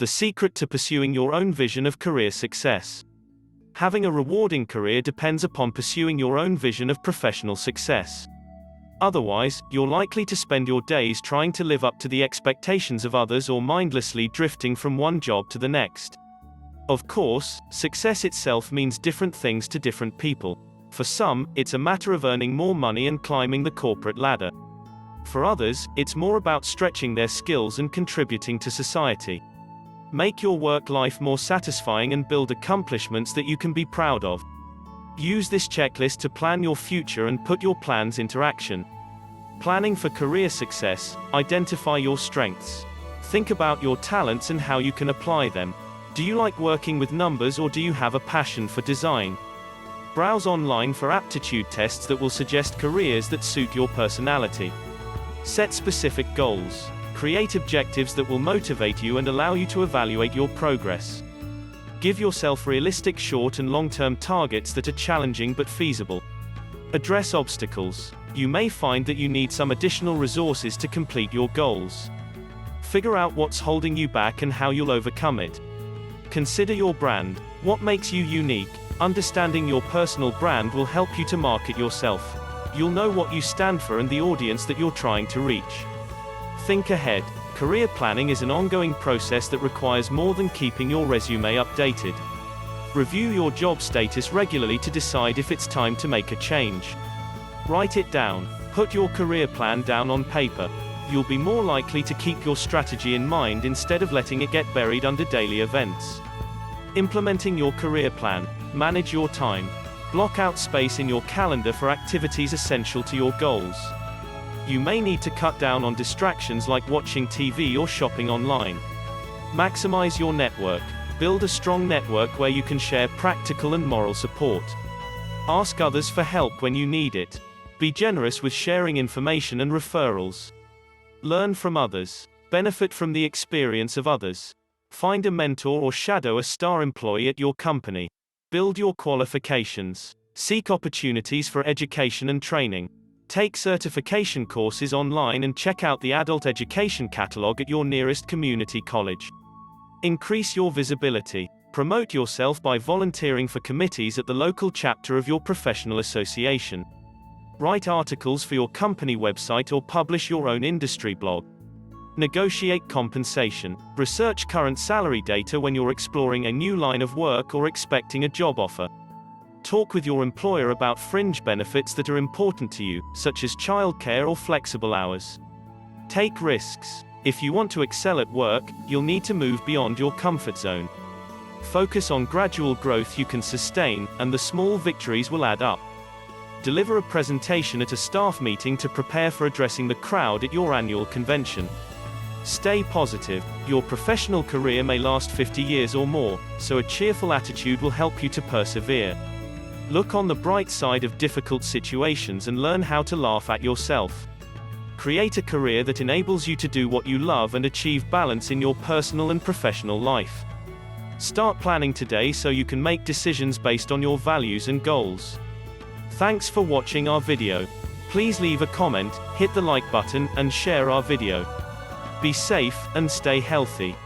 The secret to pursuing your own vision of career success. Having a rewarding career depends upon pursuing your own vision of professional success. Otherwise, you're likely to spend your days trying to live up to the expectations of others or mindlessly drifting from one job to the next. Of course, success itself means different things to different people. For some, it's a matter of earning more money and climbing the corporate ladder. For others, it's more about stretching their skills and contributing to society. Make your work life more satisfying and build accomplishments that you can be proud of. Use this checklist to plan your future and put your plans into action. Planning for career success. Identify your strengths. Think about your talents and how you can apply them. Do you like working with numbers or do you have a passion for design? Browse online for aptitude tests that will suggest careers that suit your personality. Set specific goals. Create objectives that will motivate you and allow you to evaluate your progress. Give yourself realistic short and long-term targets that are challenging but feasible. Address obstacles. You may find that you need some additional resources to complete your goals. Figure out what's holding you back and how you'll overcome it. Consider your brand. What makes you unique? Understanding your personal brand will help you to market yourself. You'll know what you stand for and the audience that you're trying to reach. Think ahead. Career planning is an ongoing process that requires more than keeping your resume updated. Review your job status regularly to decide if it's time to make a change. Write it down. Put your career plan down on paper. You'll be more likely to keep your strategy in mind instead of letting it get buried under daily events. Implementing your career plan. Manage your time. Block out space in your calendar for activities essential to your goals. You may need to cut down on distractions like watching TV or shopping online. Maximize your network. Build a strong network where you can share practical and moral support. Ask others for help when you need it. Be generous with sharing information and referrals. Learn from others. Benefit from the experience of others. Find a mentor or shadow a star employee at your company. Build your qualifications. Seek opportunities for education and training. Take certification courses online and check out the adult education catalog at your nearest community college. Increase your visibility. Promote yourself by volunteering for committees at the local chapter of your professional association. Write articles for your company website or publish your own industry blog. Negotiate compensation. Research current salary data when you're exploring a new line of work or expecting a job offer. Talk with your employer about fringe benefits that are important to you, such as childcare or flexible hours. Take risks. If you want to excel at work, you'll need to move beyond your comfort zone. Focus on gradual growth you can sustain, and the small victories will add up. Deliver a presentation at a staff meeting to prepare for addressing the crowd at your annual convention. Stay positive. Your professional career may last 50 years or more, so a cheerful attitude will help you to persevere. Look on the bright side of difficult situations and learn how to laugh at yourself. Create a career that enables you to do what you love and achieve balance in your personal and professional life. Start planning today so you can make decisions based on your values and goals. Thanks for watching our video. Please leave a comment, hit the like button, and share our video. Be safe, and stay healthy.